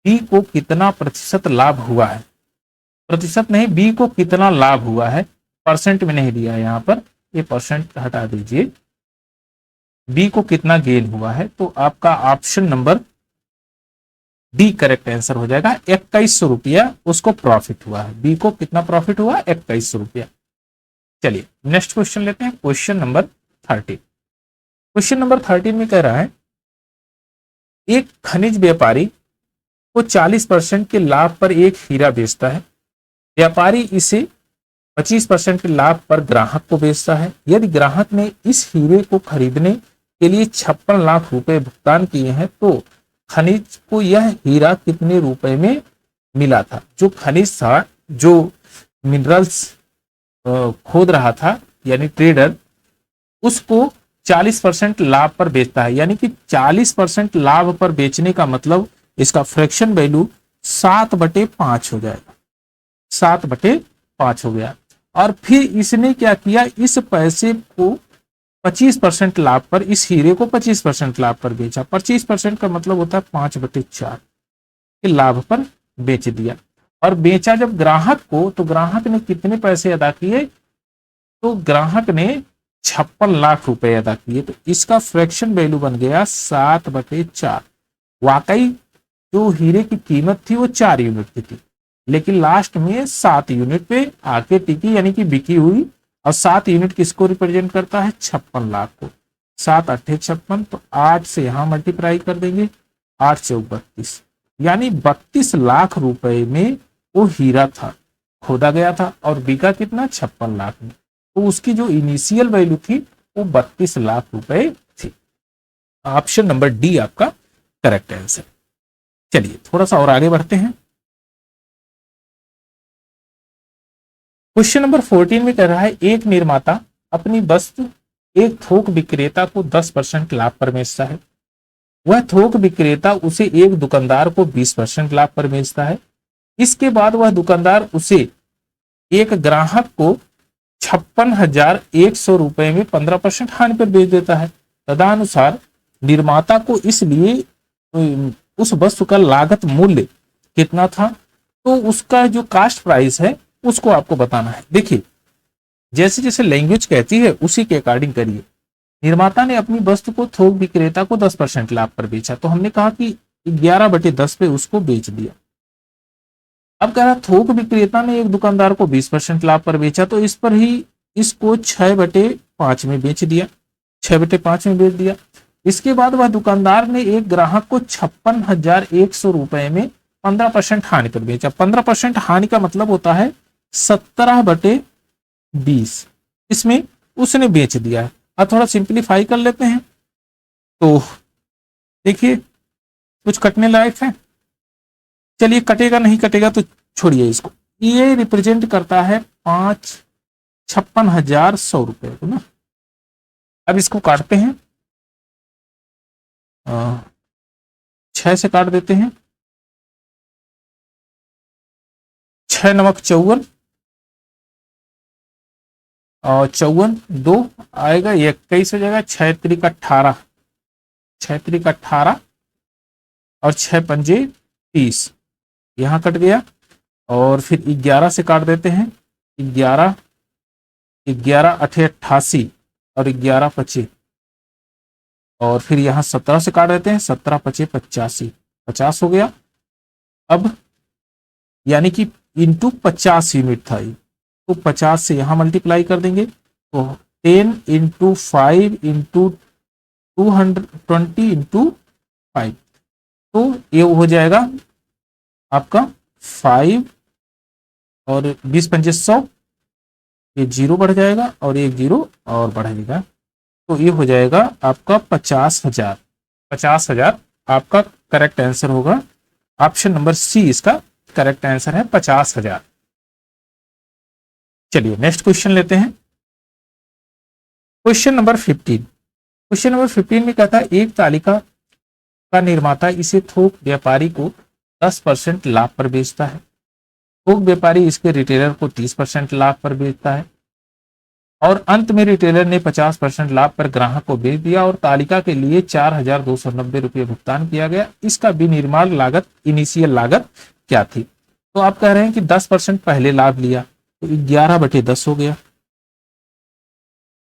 बी को कितना प्रतिशत लाभ हुआ है, प्रतिशत नहीं, बी को कितना लाभ हुआ है, परसेंट में नहीं दिया है यहां पर, ये परसेंट हटा दीजिए, बी को कितना गेन हुआ है। तो आपका option number D correct answer हो जाएगा। 2100 रुपया उसको प्रॉफिट हुआ है, बी को कितना प्रॉफिट हुआ, 2100 रुपया। चलिए नेक्स्ट क्वेश्चन लेते हैं, क्वेश्चन नंबर 13। क्वेश्चन नंबर 13 में कह रहा है एक खनिज व्यापारी को 40% के लाभ पर एक हीरा बेचता है, व्यापारी इसे 25% के लाभ पर ग्राहक को बेचता है। यदि ग्राहक ने इस हीरे को खरीदने के लिए 56 लाख रुपए भुगतान किए हैं तो खनिज को यह हीरा कितने रुपए में मिला था। जो खनिज था, जो मिनरल्स खोद रहा था, यानी ट्रेडर उसको 40% लाभ पर बेचता है, यानी कि 40% लाभ पर बेचने का मतलब इसका फ्रैक्शन वैल्यू 7/5 हो जाएगा, 7/5 हो गया। और फिर इसने क्या किया, इस पैसे को 25% लाभ पर, इस हीरे को 25% लाभ पर बेचा। 25% का मतलब होता है 5/4 के लाभ पर बेच दिया। और बेचा जब ग्राहक को, तो ग्राहक ने कितने पैसे अदा किए, तो ग्राहक ने 56 लाख रुपए अदा किए। तो इसका फ्रैक्शन वैल्यू बन गया 7/4। वाकई जो हीरे की कीमत थी वो 4 यूनिट की थी, लेकिन लास्ट में 7 यूनिट पे आके टिकी, यानी कि बिकी हुई। और 7 यूनिट किसको रिप्रेजेंट करता है, 56 लाख को। 7 8 56, तो 8 से यहां मल्टीप्लाई कर देंगे, 8 चौक 32, यानी 32 लाख रुपए में वो हीरा था, खोदा गया था, और बिका कितना, 56 लाख में। तो उसकी जो इनिशियल वैल्यू थी वो 32 लाख रुपए थी। ऑप्शन नंबर डी आपका करेक्ट आंसर। चलिए थोड़ा सा और आगे बढ़ते हैं। क्वेश्चन नंबर 14 में कह रहा है एक निर्माता अपनी वस्तु एक थोक विक्रेता को 10% लाभ पर बेचता है। वह थोक विक्रेता उसे एक दुकानदार को 20% लाभ पर बेचता है। इसके बाद वह दुकानदार उसे एक ग्राहक को 56,100 रुपए में 15% हानि पर बेच देता है। तदनुसार निर्माता को इसलिए उस वस्तु का लागत मूल्य कितना था, तो उसका जो कास्ट प्राइस है उसको आपको बताना है। देखिए, जैसे जैसे लैंग्वेज कहती है उसी के अकॉर्डिंग करिए। निर्माता ने अपनी वस्तु को थोक विक्रेता को 10% लाभ पर बेचा, तो हमने कहा कि 11/10 पे उसको बेच दिया। अब कह रहा थोक विक्रेता ने एक दुकानदार को 20% लाभ पर बेचा, तो इस पर ही इसको 6/5 में बेच दिया, 6/5 में बेच दिया। इसके बाद वह दुकानदार ने एक ग्राहक को 56,100 रुपए में 15% हानि पर बेचा। 15% हानि का मतलब होता है 17/20, इसमें उसने बेच दिया है। अब थोड़ा सिंप्लीफाई कर लेते हैं, तो देखिए कुछ कटने लायक है। चलिए, कटेगा नहीं कटेगा तो छोड़िए इसको। ये रिप्रेजेंट करता है 56,100 रुपए को ना। अब इसको काटते हैं, 6 से काट देते हैं। 6 नमक 54 और 54 2 आएगा, 21 हो जाएगा। 6 त्रिक 18, 6 त्रिक 18 और 6 पंजे 30, यहां कट गया। और फिर 11 से काट देते हैं। 11 11 8 88 और 11 25, और फिर यहां 17 से काट देते हैं। 17 25 85, 50 हो गया। अब यानी कि इंटू 50 यूनिट था ये, तो 50 से यहां मल्टीप्लाई कर देंगे, तो 10 इंटू 5 इंटू 220 इंटू 5, तो ये हो जाएगा आपका 5 और 20 पंजे 100, ये 0 बढ़ जाएगा और एक 0 और बढ़ेगा, तो ये हो जाएगा आपका 50,000। 50,000 आपका करेक्ट आंसर होगा। ऑप्शन नंबर सी इसका करेक्ट आंसर है, 50,000। चलिए नेक्स्ट क्वेश्चन लेते हैं। Question number 15। क्वेश्चन नंबर 15 में कहता है एक तालिका का निर्माता इसे थोक व्यापारी को 10% लाभ पर बेचता है। थोक व्यापारी इसके रिटेलर को 30% लाभ पर बेचता है, और अंत में रिटेलर ने 50% लाभ पर ग्राहक को बेच दिया और तालिका के लिए 4,290 रुपये भुगतान किया गया। इसका विनिर्माण लागत, इनिशियल लागत क्या थी? तो आप कह रहे हैं कि 10% पहले लाभ लिया, तो 11/10 हो गया।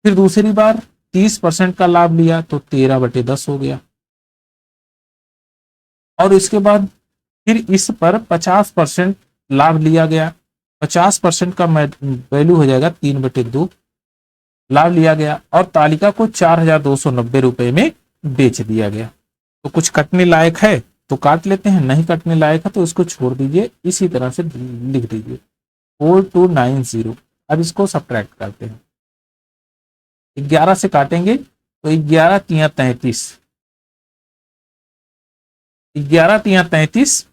फिर दूसरी बार 30% का लाभ लिया, तो 13/10 हो गया। और इसके बाद फिर इस पर 50% लाभ लिया गया, 50% का वैल्यू हो जाएगा 3/2 लाभ लिया गया, और तालिका को 4,290 रुपए में बेच दिया गया। तो कुछ कटने लायक है तो काट लेते हैं, नहीं कटने लायक है तो इसको छोड़ दीजिए, इसी तरह से लिख दीजिए 4290। अब इसको सब्ट्रैक्ट करते हैं, 11 से काटेंगे तो 11 तिया 33, 11 तिया 33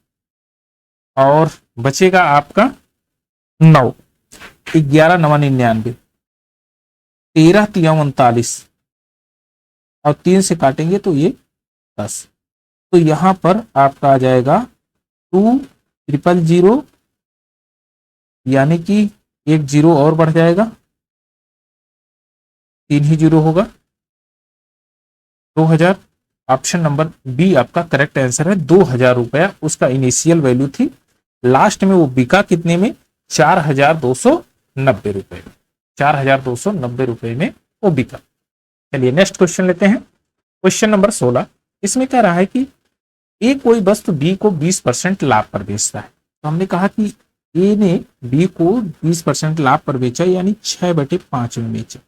और बचेगा आपका 9, 11 9 99, 13 तिया 39 और 3 से काटेंगे तो ये 10। तो यहां पर आपका आ जाएगा 2,000, यानी कि एक 0 और बढ़ जाएगा, 3 ही 0 होगा, 2,000। ऑप्शन नंबर बी आपका करेक्ट आंसर है। 2,000 रुपया उसका इनिशियल वैल्यू थी, लास्ट में वो बिका कितने में? 4,290 रुपए में, 4,290 रुपए में वो बिका। चलिए नेक्स्ट क्वेश्चन लेते हैं। Question number 16। इसमें कह रहा है कि ए कोई वस्तु बी को 20% लाभ पर बेचता है। तो हमने कहा कि ए ने बी को 20% लाभ पर बेचा, यानी 6/5 में बेचा।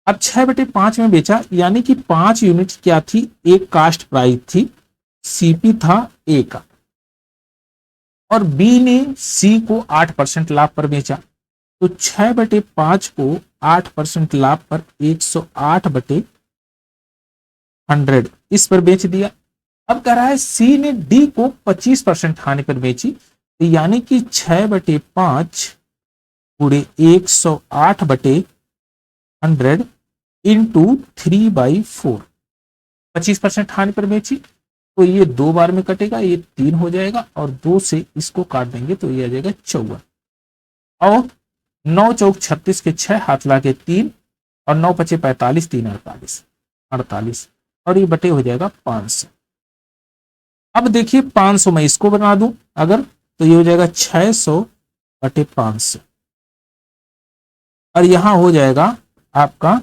अब 6/5 में बेचा, यानी कि 5 यूनिट क्या थी? एक कास्ट प्राइस थी, सीपी था ए का, और बी ने सी को 8% लाभ पर बेचा। तो 6/5 को 8% लाभ पर 108/100 इस पर बेच दिया। अब कह रहा है सी ने डी को 25% हानि पर बेची, तो यानी कि 6/5 गुणे 108/100 इंटू 3/4, 25% हानि पर बेची, तो ये 2 बार में कटेगा, ये 3 हो जाएगा और 2 से इसको काट देंगे तो ये आ जाएगा 54। और 9 चौक 36 के 6 हाथ ला के 3 और 9 पचे 45, 3 48 और ये बटे हो जाएगा 500। अब देखिए 500 मैं इसको बना दूं अगर, तो ये हो जाएगा 600/500 और यहां हो जाएगा आपका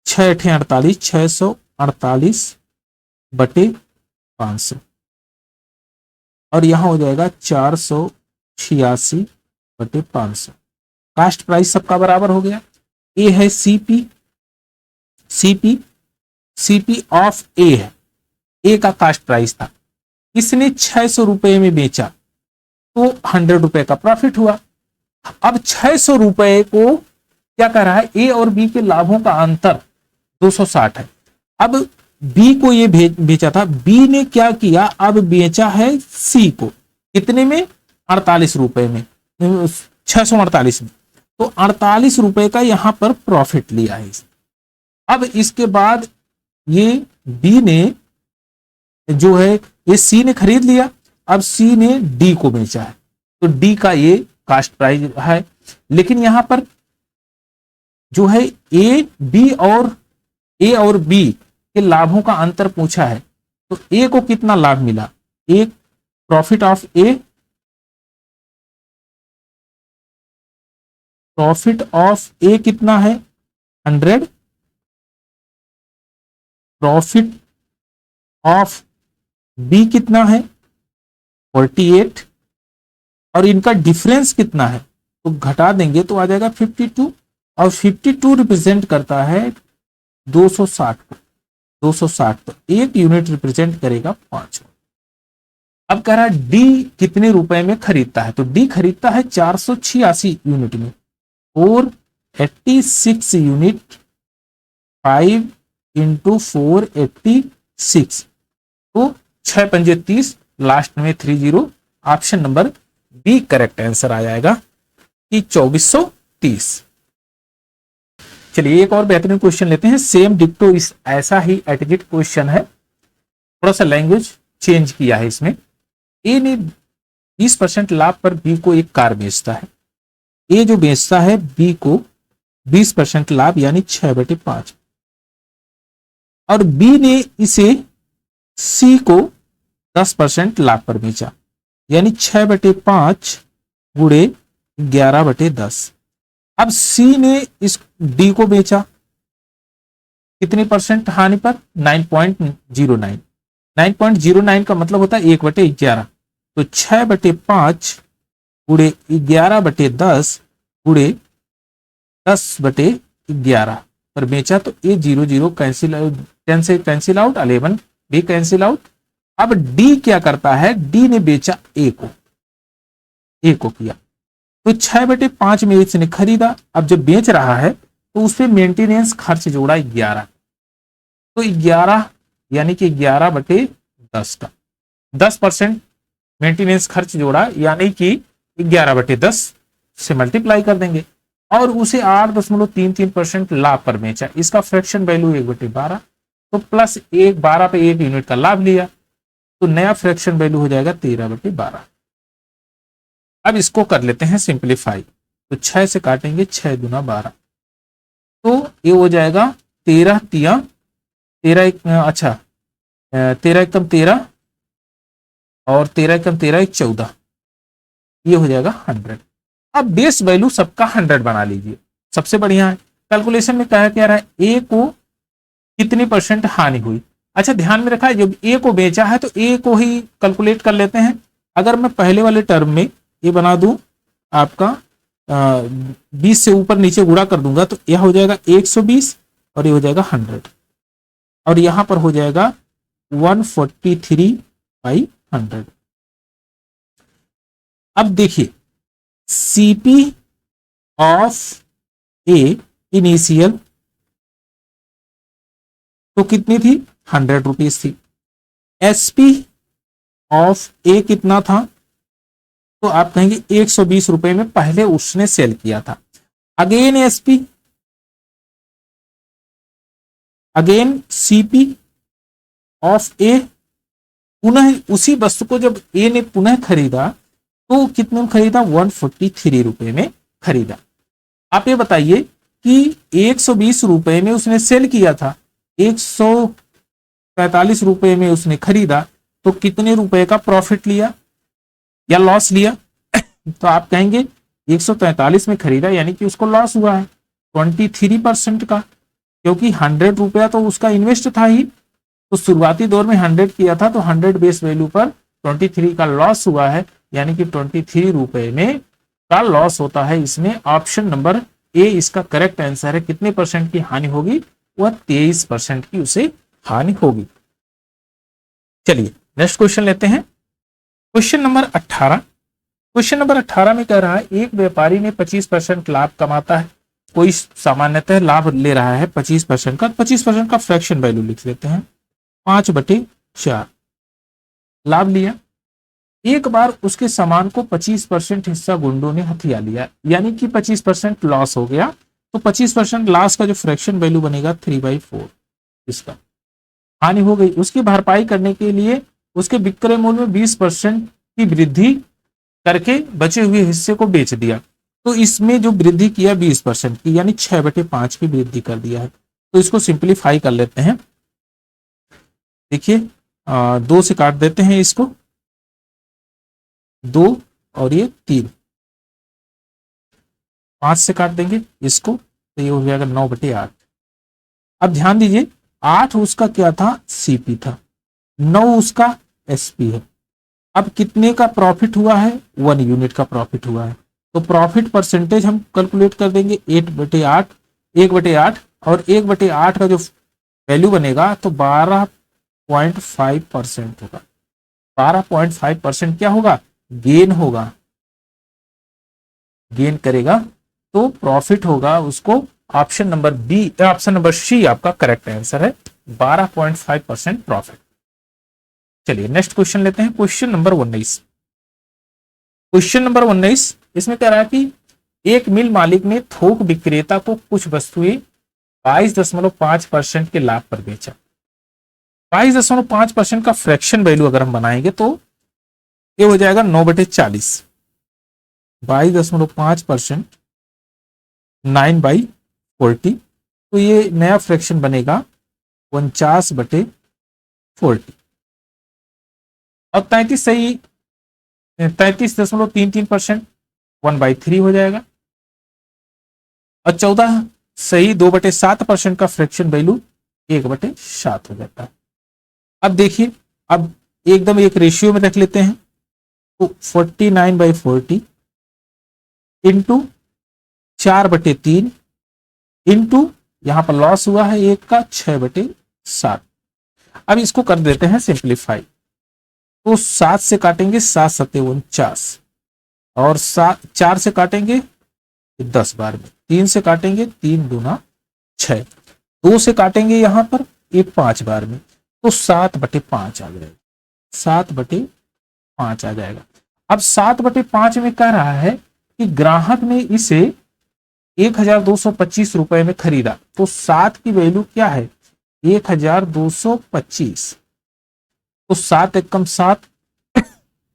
6×8 = 48, 648/500 और यहां हो जाएगा 486/500। कास्ट प्राइस सबका बराबर हो गया। ए है सीपी, सीपी ऑफ ए है, ए का कास्ट प्राइस था, इसने 600 रुपए में बेचा तो 100 रुपए का प्रॉफिट हुआ। अब 600 रुपए को क्या कर रहा है, ए और बी के लाभों का अंतर 260 है। अब बी को ये बेचा था, बी ने क्या किया, अब बेचा है सी को कितने में, 48 रुपए में, 648 में, तो 48 रुपए का यहां पर प्रॉफिट लिया है। अब इसके बाद ये बी ने जो है, ये सी ने खरीद लिया, अब सी ने डी को बेचा है, तो डी का ये कास्ट प्राइस है। लेकिन यहां पर जो है ए और बी के लाभों का अंतर पूछा है, तो ए को कितना लाभ मिला, एक प्रॉफिट ऑफ ए कितना है 100, प्रॉफिट ऑफ बी कितना है 48 और इनका डिफरेंस कितना है, तो घटा देंगे तो आ जाएगा 52 और 52 रिप्रेजेंट करता है 260 को, 260 तो एक यूनिट रिप्रेजेंट करेगा 5। अब कह रहा है डी कितने रुपए में खरीदता है, तो डी खरीदता है 486 यूनिट में, और 86 यूनिट 5 × 4 86, तो 6 पंजे 30, लास्ट में 30, option number B correct answer आ जाएगा कि 2430। चलिए एक और बेहतरीन क्वेश्चन लेते हैं, सेम डिक्टो इस ऐसा ही एटिजिट क्वेश्चन है, थोड़ा सा लैंग्वेज चेंज किया है इसमें। ए ने 20% लाभ पर बी को एक कार बेचता है, ए जो बेचता है बी को 20% लाभ यानी 6/5 और बी ने इसे सी को 10% लाभ पर बेचा यानी 6/5 गुणे 11/10। अब सी ने इस डी को बेचा कितनी परसेंट हानि पर, 9.09, 9.09 का मतलब होता है 1/11, तो 6/5 गुणे 11/10 गुणे 10/11 पर बेचा, तो ये 0 कैंसिल, 10 से कैंसिल आउट, 11 भी कैंसिल आउट। अब डी क्या करता है, डी ने बेचा ए को किया, तो 6/5 में इसने खरीदा, अब जब बेच रहा है तो उस पर मेंटेनेंस खर्च जोड़ा 11, तो 11 यानी कि 11/10 का 10% मेंटेनेंस खर्च जोड़ा यानी कि 11/10 से मल्टीप्लाई कर देंगे और उसे 8.33% लाभ पर बेचा, इसका फ्रैक्शन वैल्यू 1/12, तो प्लस 12 पे 1 यूनिट का लाभ लिया, तो नया फ्रैक्शन वैल्यू हो जाएगा 13/12। अब इसको कर लेते हैं सिंप्लीफाई, तो 6 से काटेंगे 6 दूना 12, तो ये हो जाएगा 13 × 13 और 13 × 13 = 14, ये हो जाएगा 100। अब बेस वैल्यू सबका 100 बना लीजिए, सबसे बढ़िया है। कैलकुलेशन में कहा क्या रहा है, ए को कितनी % हानि हुई। अच्छा ध्यान में रखा है जब ए को बेचा है तो ए को ही कैलकुलेट कर लेते हैं। अगर मैं पहले वाले टर्म में ये बना दूं आपका 20 से ऊपर नीचे गुणा कर दूंगा तो यह हो जाएगा 120 और ये हो जाएगा 100 और यहां पर हो जाएगा 143/100। अब देखिए सीपी ऑफ ए इनिशियल तो कितनी थी, 100 रुपीज थी। एसपी ऑफ ए कितना था, तो आप कहेंगे 120 रुपए में पहले उसने सेल किया था। Again SP, again CP of A, पुनः उसी वस्तु को जब ए ने पुनः खरीदा तो कितने में खरीदा, 143 रुपए में खरीदा। आप ये बताइए कि 120 रुपए में उसने सेल किया था, 145 रुपए में उसने खरीदा, तो कितने रुपए का प्रॉफिट लिया या लॉस लिया? तो आप कहेंगे 143 में खरीदा यानी कि उसको लॉस हुआ है 23% का, क्योंकि 100 रुपया तो उसका इन्वेस्ट था ही, तो शुरुआती दौर में 100 किया था, तो 100 बेस वैल्यू पर 23 का लॉस हुआ है, यानी कि 23 रुपए में का लॉस होता है इसमें। ऑप्शन नंबर ए इसका करेक्ट आंसर है। कितने परसेंट की हानि होगी? वह 23% की उसे हानि होगी। चलिए नेक्स्ट क्वेश्चन लेते हैं, क्वेश्चन नंबर 18। क्वेश्चन नंबर 18 में कह रहा है एक व्यापारी ने 25% लाभ कमाता है, कोई सामान्यतः लाभ ले रहा है 25% का, 25% का फ्रैक्शन वैल्यू लिख लेते हैं 5/4 लाभ लिया। एक बार उसके सामान को 25% हिस्सा गुंडों ने हथिया लिया, यानी कि 25% लॉस हो गया, तो 25% लॉस का जो फ्रैक्शन वैल्यू बनेगा 3/4, इसका हानि हो गई। उसकी भरपाई करने के लिए उसके विक्रय मूल्य में 20% की वृद्धि करके बचे हुए हिस्से को बेच दिया, तो इसमें जो वृद्धि किया 20% की, यानी 6/5 की वृद्धि कर दिया है। तो इसको सिंप्लीफाई कर लेते हैं। देखिए 2 से काट देते हैं इसको, 2 और ये 3, 5 से काट देंगे इसको, तो ये हो जाएगा 9/8। अब ध्यान दीजिए 8 उसका क्या था, सीपी था, 9 उसका एसपी है। अब कितने का प्रॉफिट हुआ है, 1 यूनिट का प्रॉफिट हुआ है, तो प्रॉफिट परसेंटेज हम कैलकुलेट कर देंगे 8/8, 1/8, और 1/8 का जो वैल्यू बनेगा तो 12.5% होगा। 12.5% क्या होगा, गेन होगा, गेन करेगा, तो प्रॉफिट होगा उसको। Option number B, option number C आपका करेक्ट आंसर है, 12.5% प्रॉफिट। चलिए नेक्स्ट क्वेश्चन लेते हैं, क्वेश्चन नंबर 19। क्वेश्चन नंबर 19 इसमें कह रहा है कि एक मिल मालिक ने थोक विक्रेता को कुछ वस्तुएं 22.5% के लाभ पर बेचा। 22.5% का फ्रैक्शन वैल्यू अगर हम बनाएंगे तो ये हो जाएगा 9/40, 22.5%, 9/40, तो ये नया फ्रैक्शन बनेगा 49/40। और 33 सही, 33.33%, 1/3 हो जाएगा। और 14 सही 2/7% का फ्रैक्शन वैल्यू 1/7 हो जाता है। अब देखिए, अब एकदम एक रेशियो में रख लेते हैं, तो 49/40 इंटू 4/3 इंटू यहां पर लॉस हुआ है एक का 6/7। अब इसको कर देते हैं सिंप्लीफाई, तो 7 से काटेंगे 7 7 49, और 4 से काटेंगे 10 बार में, 3 से काटेंगे 3 दूना 6, 2 से काटेंगे यहां पर ये 5 बार में, तो 7/5 आ जाएगा, 7/5 आ जाएगा। अब 7/5 में कह रहा है कि ग्राहक ने इसे 1225 रुपए में खरीदा, तो 7 की वैल्यू क्या है, 1225, तो 7 एकम 7,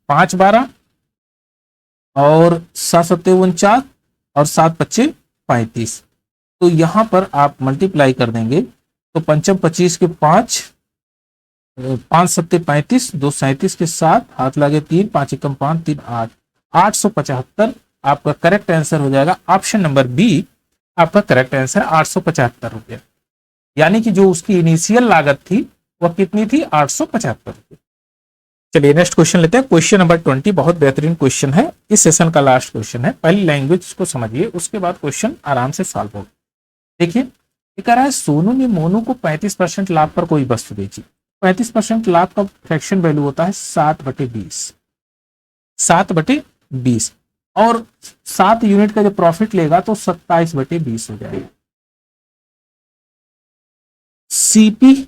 5 12, और 7 7 49, और 7 5 35, तो यहां पर आप मल्टीप्लाई कर देंगे तो 5 25 के 5, 5 7 35, 2 37 के 7, हाथ लागे 3, 5 एकम 5, 3 8, 875 आपका करेक्ट आंसर हो जाएगा। ऑप्शन नंबर बी आपका करेक्ट आंसर 875 रुपया, यानी कि जो उसकी इनिशियल लागत थी वह कितनी थी, 875 रुपये। चलिए नेक्स्ट क्वेश्चन लेते हैं, क्वेश्चन नंबर 20। बहुत बेहतरीन क्वेश्चन है, इस सेशन का लास्ट क्वेश्चन है। पहली लैंग्वेज को समझिए, उसके बाद क्वेश्चन आराम से सॉल्व होगा। देखिए ये कह रहा है सोनू ने मोनू को 35% लाभ पर कोई वस्तु बेची। 35% लाभ का फ्रैक्शन वैल्यू होता है 7/20, 7/20, और 7 यूनिट का जो प्रॉफिट लेगा तो 27/20 हो जाएगा। सीपी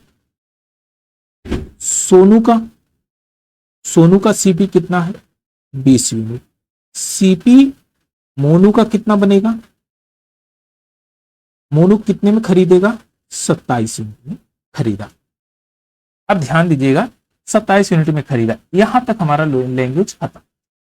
सोनू का सीपी कितना है, 20 यूनिट, सीपी मोनू का कितना बनेगा, मोनू कितने में खरीदेगा, 27 यूनिट में खरीदा। अब ध्यान दीजिएगा 27 यूनिट में खरीदा, यहां तक हमारा लैंग्वेज खत्म।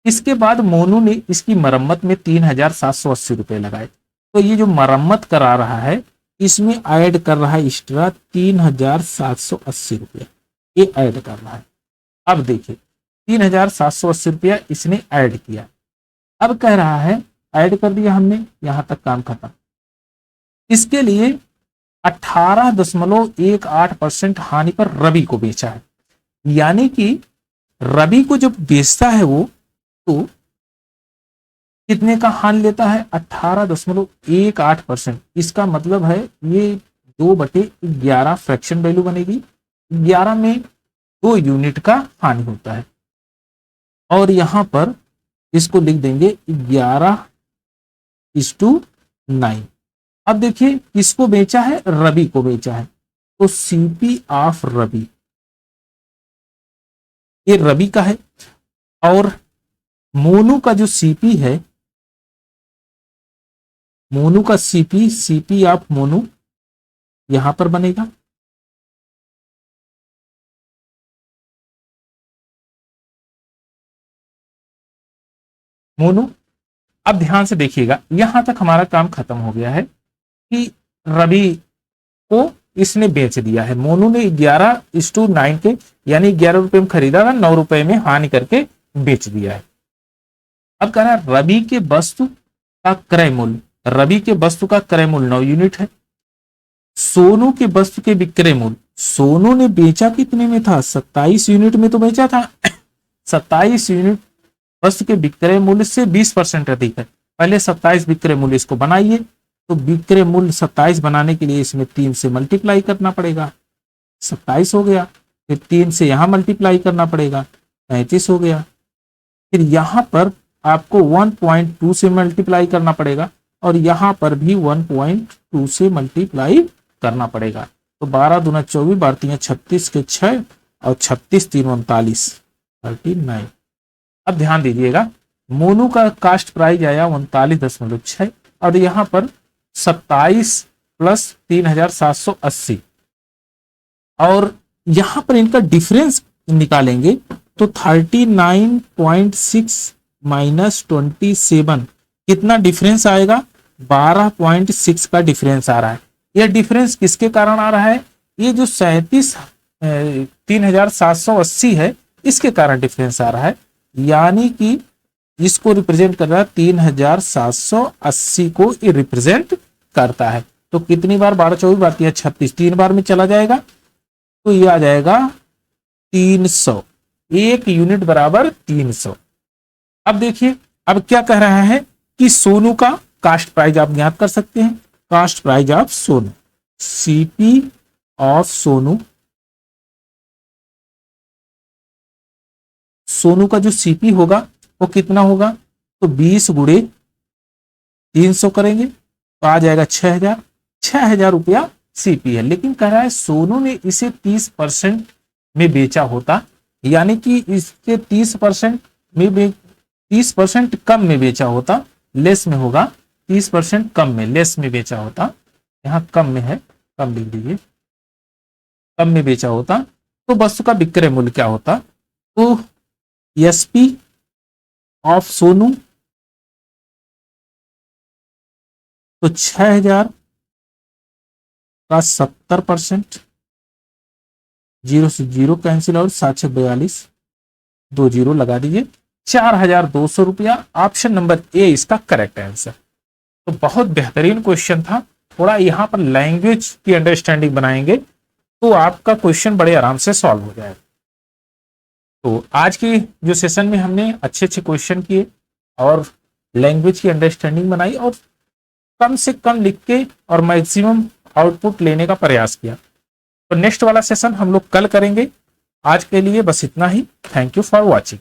इसके बाद मोनू ने इसकी मरम्मत में 3780 रुपए लगाए, तो ये जो मरम्मत करा रहा है इसमें ऐड कर रहा है एक्स्ट्रा 3780 रुपया, ये ऐड कर रहा है। अब देखिए 3780 रुपया इसने ऐड किया, अब कह रहा है ऐड कर दिया हमने, यहां तक काम खत्म। इसके लिए 18.18% हानि पर रवि को बेचा है, यानी कि रवि को जब बेचता है वो तो कितने का हानि लेता है, 18.18%। इसका मतलब है ये 2/11 फ्रैक्शन वैल्यू बनेगी, 11 में 2 यूनिट का हानि होता है। और यहां पर इसको लिख देंगे 11:9। अब देखिए किसको बेचा है, रवि को बेचा है, तो सीपी ऑफ रवि ये रवि का है। और मोनू का जो सीपी है, मोनू का सीपी ऑफ मोनू यहां पर बनेगा, मोनू। अब ध्यान से देखिएगा यहां तक हमारा काम खत्म हो गया है कि रवि को इसने बेच दिया है, मोनू ने 11:9 के यानी 11 रुपए में खरीदा था, 9 रुपए में हानि करके बेच दिया है। अब कह रहा है रवि के वस्तु का क्रय मूल्य, रवि के वस्तु का क्रय मूल्य 9 यूनिट है। सोनू के वस्तु के विक्रय मूल्य, सोनू ने बेचा कितने में था, 27 यूनिट में तो बेचा था 27 यूनिट वस्तु के विक्रय मूल्य से 20% अधिक है। पहले 27 विक्रय मूल्य इसको बनाइए, तो विक्रय मूल्य 27 बनाने के लिए इसमें 3 से मल्टीप्लाई करना पड़ेगा, 27 हो गया। फिर 3 से यहां मल्टीप्लाई करना पड़ेगा, 35 हो गया। फिर यहां पर आपको 1.2 से मल्टीप्लाई करना पड़ेगा और यहां पर भी 1.2 से मल्टीप्लाई करना पड़ेगा। तो 12 दूना 24, 12 तीन 36 के 6 और 36 3 39, 39। अब ध्यान दीजिएगा मोनू का कास्ट प्राइस आया 39.6 और यहां पर 27 प्लस 3780 और यहां पर इनका डिफरेंस निकालेंगे तो 39.6 माइनस 27 कितना डिफरेंस आएगा, 12.6 का डिफरेंस आ रहा है। यह डिफरेंस किसके कारण आ रहा है, ये जो 3780 है इसके कारण डिफरेंस आ रहा है, यानी कि इसको रिप्रेजेंट कर रहा है 3780 को ये रिप्रेजेंट करता है। तो कितनी बार, 12 24 12 3 36, 3 बार में चला जाएगा तो ये आ जाएगा 300, 1 यूनिट बराबर 300। अब देखिए अब क्या कह रहा है कि सोनू का कास्ट प्राइस आप ज्ञात कर सकते हैं, cost price of Sonu, CP of Sonu, Sonu का जो सीपी होगा वो कितना होगा, तो 20 गुणे 300 करेंगे तो आ जाएगा 6000 रुपया सीपी है। लेकिन कह रहा है सोनू ने इसे 30% में बेचा होता, यानी कि इसके 30% कम में बेचा होता, लेस में होगा, 30% कम में, लेस में बेचा होता, यहां कम में है, कम लिख दीजिए, कम में बेचा होता तो वस्तु का विक्रय मूल्य क्या होता, तो एसपी ऑफ सोनू तो 6000 का 70%, 0 से 0 कैंसिल और 742 2 जीरो लगा दीजिए, 4200 रुपया। ऑप्शन नंबर ए इसका करेक्ट आंसर। तो बहुत बेहतरीन क्वेश्चन था, थोड़ा यहां पर लैंग्वेज की अंडरस्टैंडिंग बनाएंगे तो आपका क्वेश्चन बड़े आराम से सॉल्व हो जाएगा। तो आज की जो सेशन में हमने अच्छे अच्छे क्वेश्चन किए और लैंग्वेज की अंडरस्टैंडिंग बनाई और कम से कम लिख के और मैक्सिमम आउटपुट लेने का प्रयास किया। तो नेक्स्ट वाला सेशन हम लोग कल करेंगे। आज के लिए बस इतना ही। Thank you for watching.